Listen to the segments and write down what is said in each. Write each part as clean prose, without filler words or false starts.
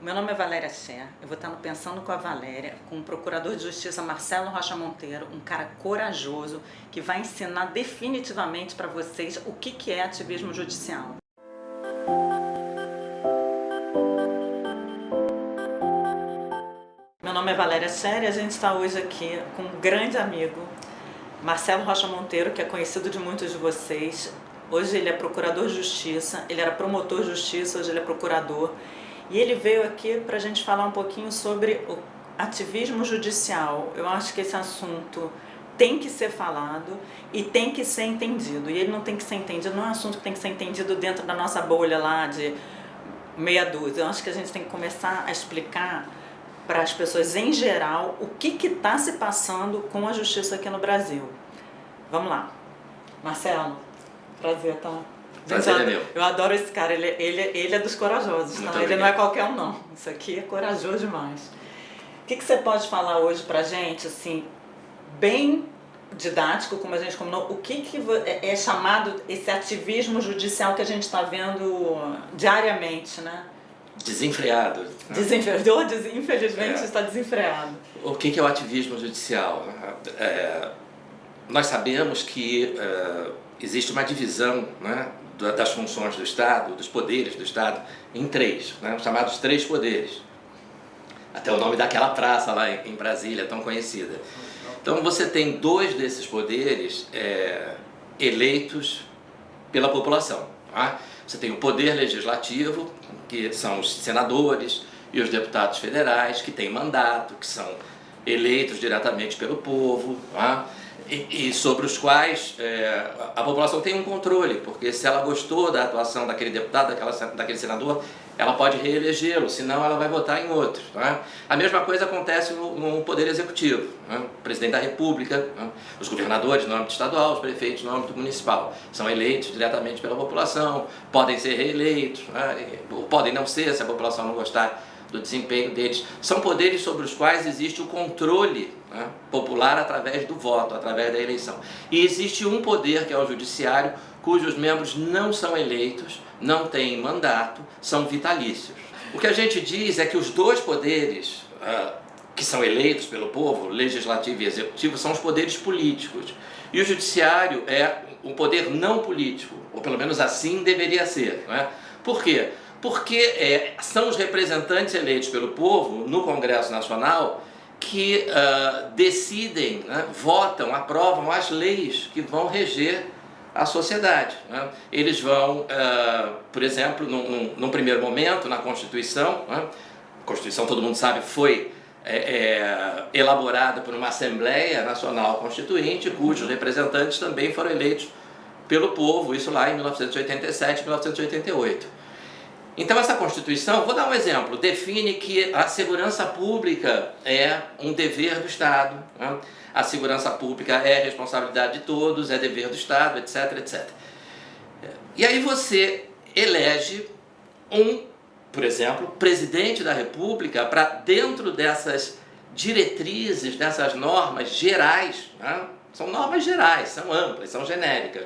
Meu nome é Valéria Scher, eu vou estar no Pensando com a Valéria, com o Procurador de Justiça Marcelo Rocha Monteiro, um cara corajoso que vai ensinar definitivamente para vocês o que é ativismo judicial. Meu nome é Valéria Scher e a gente está hoje aqui com um grande amigo, Marcelo Rocha Monteiro, que é conhecido de muitos de vocês. Hoje ele é Procurador de Justiça, ele era promotor de justiça, hoje ele é procurador. E ele veio aqui para a gente falar um pouquinho sobre o ativismo judicial. Eu acho que esse assunto tem que ser falado e tem que ser entendido. E ele não tem que ser entendido, não é um assunto que tem que ser entendido dentro da nossa bolha lá de meia dúzia. Eu acho que a gente tem que começar a explicar para as pessoas em geral o que está se passando com a justiça aqui no Brasil. Vamos lá. Marcelo, prazer, tá? Prazer é meu. Eu adoro esse cara, ele é dos corajosos, tá? Ele não é qualquer um, não. Isso aqui é corajoso demais. O que você pode falar hoje pra gente, assim, bem didático, como a gente combinou, o que é chamado esse ativismo judicial que a gente está vendo diariamente, né? Desenfreado. Infelizmente está desenfreado. O que é o ativismo judicial? Nós sabemos que existe uma divisão, né, das funções do Estado, dos poderes do Estado, em três, né, os chamados três poderes. Até o nome daquela praça lá em Brasília, tão conhecida. Então você tem dois desses poderes eleitos pela população. Tá? Você tem o poder legislativo, que são os senadores e os deputados federais, que têm mandato, que são eleitos diretamente pelo povo, tá? E sobre os quais a população tem um controle, porque se ela gostou da atuação daquele deputado, daquele senador, ela pode reelegê-lo, senão ela vai votar em outro. Tá? A mesma coisa acontece no Poder Executivo, né? O Presidente da República, né? Os governadores no âmbito estadual, os prefeitos no âmbito municipal, são eleitos diretamente pela população, podem ser reeleitos, né? Ou podem não ser, se a população não gostar do desempenho deles. São poderes sobre os quais existe o controle, né, popular através do voto, através da eleição. E existe um poder, que é o judiciário, cujos membros não são eleitos, não têm mandato, são vitalícios. O que a gente diz é que os dois poderes que são eleitos pelo povo, legislativo e executivo, são os poderes políticos. E o judiciário é um poder não político, ou pelo menos assim deveria ser. Não é? Por quê? Porque são os representantes eleitos pelo povo no Congresso Nacional que decidem, né, votam, aprovam as leis que vão reger a sociedade. Né? Eles vão, por exemplo, num primeiro momento, na Constituição, né? A Constituição, todo mundo sabe, foi elaborada por uma Assembleia Nacional Constituinte, cujos representantes também foram eleitos pelo povo, isso lá em 1987 e 1988. Então essa Constituição, vou dar um exemplo, define que a segurança pública é um dever do Estado, né? A segurança pública é responsabilidade de todos, é dever do Estado, etc, etc. E aí você elege por exemplo, presidente da República para dentro dessas diretrizes, dessas normas gerais, né? São normas gerais, são amplas, são genéricas,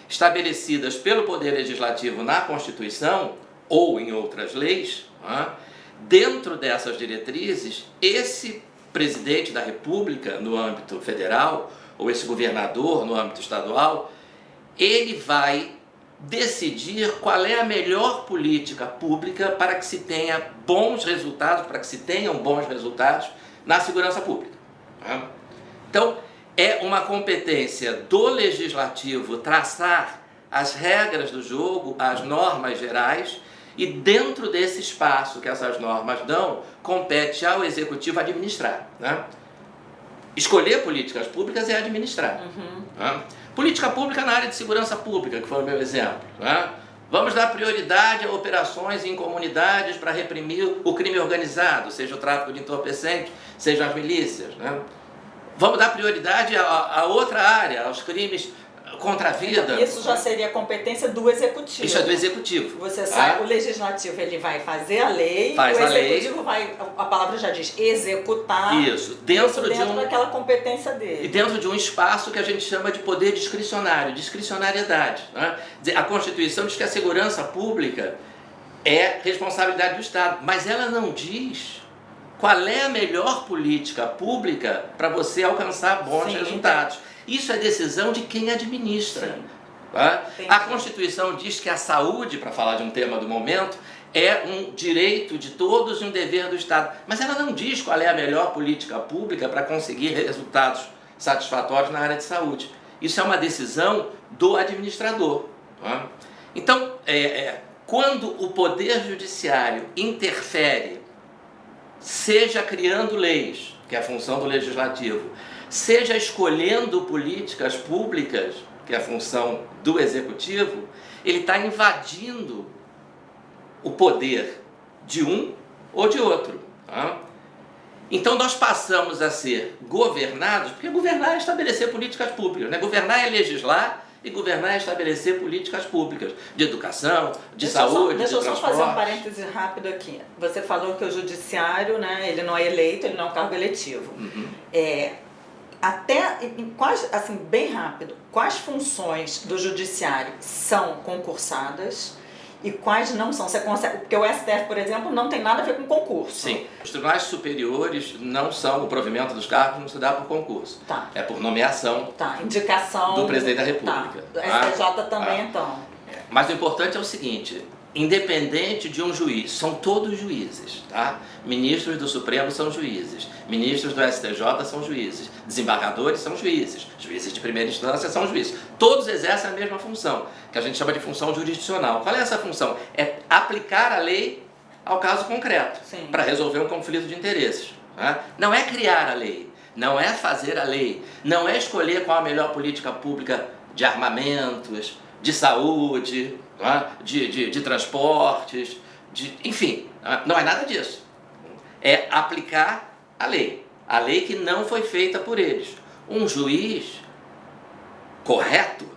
estabelecidas pelo Poder Legislativo na Constituição, ou em outras leis, dentro dessas diretrizes, esse presidente da República no âmbito federal, ou esse governador no âmbito estadual, ele vai decidir qual é a melhor política pública para que se tenha bons resultados, para que se tenham bons resultados na segurança pública. Então, é uma competência do legislativo traçar as regras do jogo, as normas gerais, e dentro desse espaço que essas normas dão, compete ao executivo administrar. Né? Escolher políticas públicas é administrar. Né? Política pública na área de segurança pública, que foi o meu exemplo. Né? Vamos dar prioridade a operações em comunidades para reprimir o crime organizado, seja o tráfico de entorpecentes, seja as milícias. Né? Vamos dar prioridade a outra área, aos crimes contra a vida. Isso já seria competência do executivo. Isso é do executivo. Você sabe, o legislativo ele vai fazer a lei, faz o executivo vai, a palavla já diz, executar. Isso, dentro daquela competência dele. E dentro de um espaço que a gente chama de poder discricionário, discricionariedade. Né? A Constituição diz que a segurança pública é responsabilidade do Estado, mas ela não diz qual é a melhor política pública para você alcançar bons resultados. Isso é decisão de quem administra. Tá? A Constituição diz que a saúde, para falar de um tema do momento, é um direito de todos e um dever do Estado. Mas ela não diz qual é a melhor política pública para conseguir resultados satisfatórios na área de saúde. Isso é uma decisão do administrador. Tá? Então, quando o Poder Judiciário interfere, seja criando leis, que é a função do Legislativo, seja escolhendo políticas públicas, que é a função do Executivo, ele está invadindo o poder de um ou de outro. Tá? Então nós passamos a ser governados, porque governar é estabelecer políticas públicas, né? Governar é legislar e governar é estabelecer políticas públicas de educação, de saúde, de transporte. Deixa eu só fazer um parêntese rápido aqui. Você falou que o judiciário, né, ele não é eleito, ele não é um cargo eletivo. Até, assim, bem rápido, quais funções do judiciário são concursadas e quais não são? Você consegue, porque o STF, por exemplo, não tem nada a ver com concurso. Sim. Os tribunais superiores não são, o provimento dos cargos não se dá por concurso. Tá. É por nomeação. Tá, indicação do presidente da República. Tá. Do STJ também, então. Mas o importante é o seguinte, independente de um juiz, são todos juízes, tá? Ministros do Supremo são juízes, ministros do STJ são juízes, desembargadores são juízes, juízes de primeira instância são juízes. Todos exercem a mesma função, que a gente chama de função jurisdicional. Qual é essa função? É aplicar a lei ao caso concreto, para resolver um conflito de interesses. Tá? Não é criar a lei, não é fazer a lei, não é escolher qual a melhor política pública de armamentos, de saúde, de transportes, enfim, não é nada disso. É aplicar a lei que não foi feita por eles. Um juiz correto,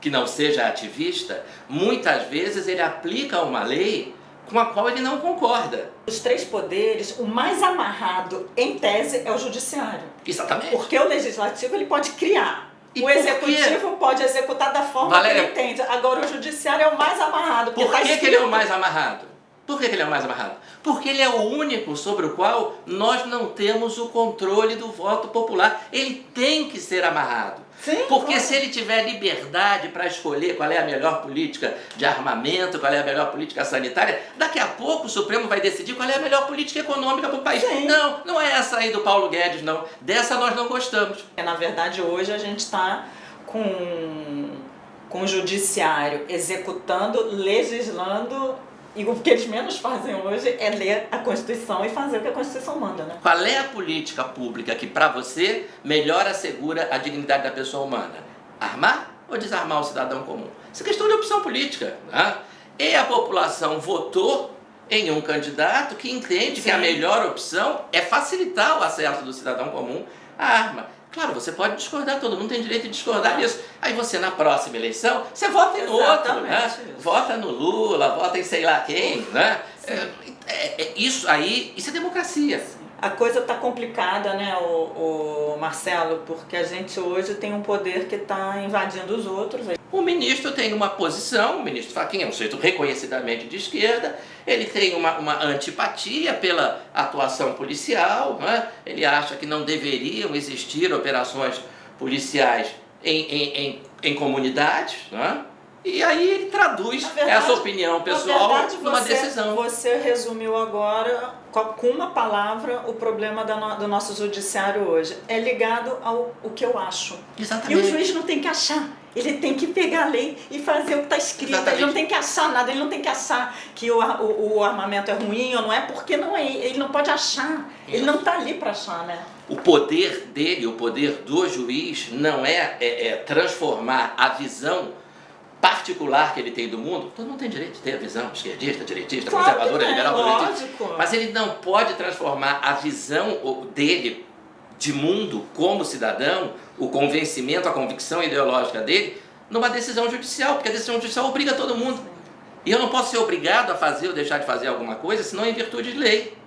que não seja ativista, muitas vezes ele aplica uma lei com a qual ele não concorda. Os três poderes, o mais amarrado, em tese, é o judiciário. Exatamente. Porque o legislativo ele pode criar. O executivo pode executar da forma que ele entende. Agora o judiciário é o mais amarrado. Por que ele é o mais amarrado? Por que ele é o mais amarrado? Porque ele é o único sobre o qual nós não temos o controle do voto popular. Ele tem que ser amarrado. Sim, porque se ele tiver liberdade para escolher qual é a melhor política de armamento, qual é a melhor política sanitária, daqui a pouco o Supremo vai decidir qual é a melhor política econômica para o país. Sim. Não é essa aí do Paulo Guedes, não. Dessa nós não gostamos. Na verdade, hoje a gente está com o judiciário executando, legislando, e o que eles menos fazem hoje é ler a Constituição e fazer o que a Constituição manda, né? Qual é a política pública que, para você, melhor assegura a dignidade da pessoa humana? Armar ou desarmar o cidadão comum? Isso é questão de opção política. Né? E a população votou em um candidato que entende que a melhor opção é facilitar o acesso do cidadão comum à arma. Claro, você pode discordar, todo mundo tem direito de discordar disso. Aí você, na próxima eleição, você vota em outro, né? Vota no Lula, vota em sei lá quem, né? Isso é democracia. A coisa está complicada, né, o Marcelo, porque a gente hoje tem um poder que está invadindo os outros. O ministro tem uma posição, o ministro Fachin é um sujeito reconhecidamente de esquerda, ele tem uma antipatia pela atuação policial, né? Ele acha que não deveriam existir operações policiais em comunidades, né? E aí ele traduz essa opinião pessoal numa decisão. Você resumiu agora, com uma palavra, o problema do nosso judiciário hoje. É ligado ao que eu acho. Exatamente. E o juiz não tem que achar. Ele tem que pegar a lei e fazer o que está escrito. Exatamente. Ele não tem que achar nada, ele não tem que achar que o armamento é ruim ou não é, porque não é. Ele não pode achar. Ele não está ali para achar, né? O poder dele, o poder do juiz, não é transformar a visão particular que ele tem do mundo. Todo mundo tem direito de ter a visão esquerdista, direitista, conservadora, liberal, lógico. Mas ele não pode transformar a visão dele de mundo como cidadão, o convencimento, a convicção ideológica dele, numa decisão judicial, porque a decisão judicial obriga todo mundo. E eu não posso ser obrigado a fazer ou deixar de fazer alguma coisa, senão em virtude de lei.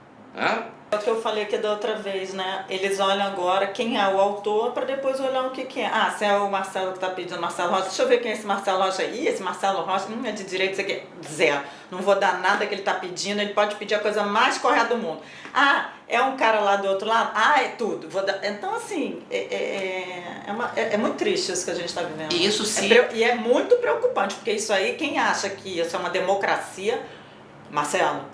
É o que eu falei aqui da outra vez, né? Eles olham agora quem é o autor para depois olhar o que é. Ah, se é o Marcelo que está pedindo, Marcelo Rocha, deixa eu ver quem é esse Marcelo Rocha aí. Esse Marcelo Rocha é de direito, isso aqui. Zero. Não vou dar nada que ele está pedindo, ele pode pedir a coisa mais correta do mundo. Ah, é um cara lá do outro lado? Ah, é tudo. Vou dar... Então, assim, é muito triste isso que a gente está vivendo. E isso sim. E é muito preocupante, porque isso aí, quem acha que isso é uma democracia, Marcelo,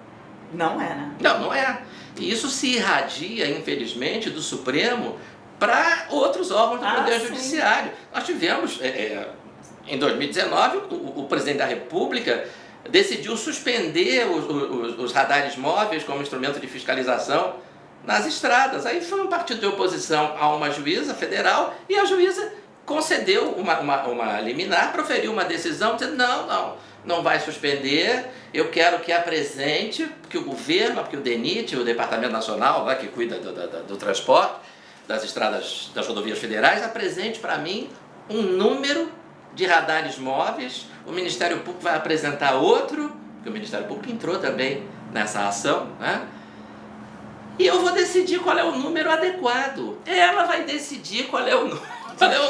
não é, né? Não é. E isso se irradia, infelizmente, do Supremo para outros órgãos do Poder Judiciário. Nós tivemos, em 2019, o presidente da República decidiu suspender os radares móveis como instrumento de fiscalização nas estradas. Aí foi um partido de oposição a uma juíza federal e a juíza concedeu uma liminar, proferiu uma decisão dizendo não vai suspender, eu quero que apresente, que o governo, que o DENIT, o Departamento Nacional, lá, que cuida do transporte, das estradas, das rodovias federais, apresente para mim um número de radares móveis, o Ministério Público vai apresentar outro, porque o Ministério Público entrou também nessa ação, né? E eu vou decidir qual é o número adequado. Ela vai decidir qual é o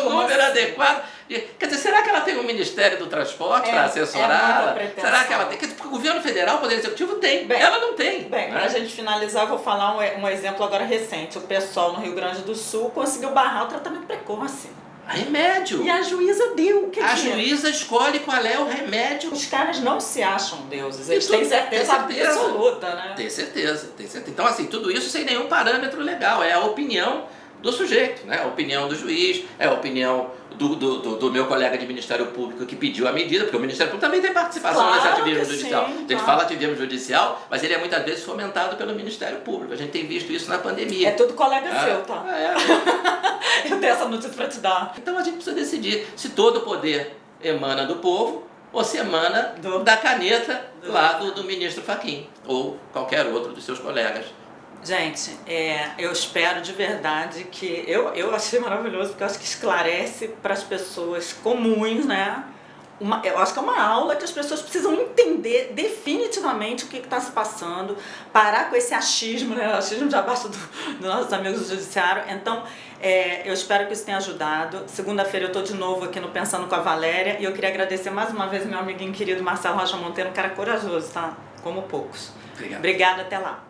número adequado. Quer dizer, será que ela tem um Ministério do Transporte para assessorá-la? Será que ela tem? Porque o governo federal, o Poder Executivo tem. Ela não tem. Bem, para a gente finalizar, eu vou falar um exemplo agora recente. O pessoal no Rio Grande do Sul conseguiu barrar o tratamento precoce. Remédio. E a juíza deu. A juíza escolhe qual é o remédio. Os caras não se acham deuses, eles têm certeza absoluta, né? Tem certeza. Então, assim, tudo isso sem nenhum parâmetro legal, é a opinião do sujeito, né? A opinião do juiz, é a opinião do meu colega de Ministério Público que pediu a medida, porque o Ministério Público também tem participação nesse ativismo judicial. A gente fala ativismo judicial, mas ele é muitas vezes fomentado pelo Ministério Público. A gente tem visto isso na pandemia. É tudo colega seu, tá? Eu tenho essa notícia para te dar. Então a gente precisa decidir se todo o poder emana do povo ou se emana da caneta lá do ministro Fachin ou qualquer outro dos seus colegas. Gente, eu espero de verdade que... Eu achei maravilhoso, porque eu acho que esclarece para as pessoas comuns, né? Eu acho que é uma aula que as pessoas precisam entender definitivamente o que está se passando, parar com esse achismo, né? O achismo já basta dos nossos amigos do Judiciário. Então, eu espero que isso tenha ajudado. Segunda-feira eu estou de novo aqui no Pensando com a Valéria e eu queria agradecer mais uma vez meu amiguinho querido Marcelo Rocha Monteiro, um cara corajoso, tá? Como poucos. Obrigado. Obrigada, até lá.